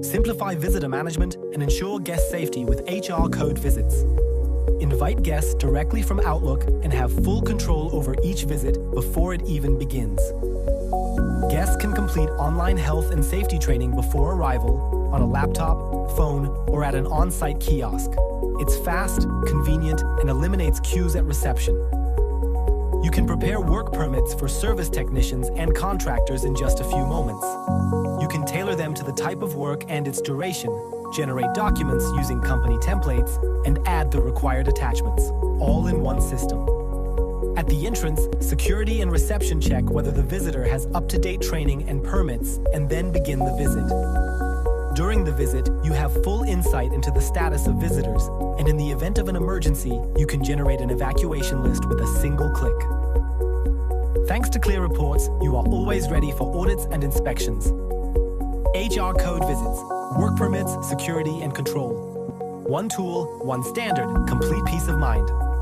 Simplify visitor management and ensure guest safety with HRcode Visits. Invite guests directly from Outlook and have full control over each visit before it even begins. Guests can complete online health and safety training before arrival on a laptop, phone, or at an on-site kiosk. It's fast, convenient, and eliminates queues at reception. You can prepare work permits for service technicians and contractors in just a few moments. You can tailor them to the type of work and its duration, generate documents using company templates, and add the required attachments, all in one system. At the entrance, security and reception check whether the visitor has up-to-date training and permits, and then begin the visit. During the visit, you have full insight into the status of visitors, and in the event of an emergency, you can generate an evacuation list with a single click. Thanks to clear reports, you are always ready for audits and inspections. HRcode Visits, work permits, security, and control. One tool, one standard, complete peace of mind.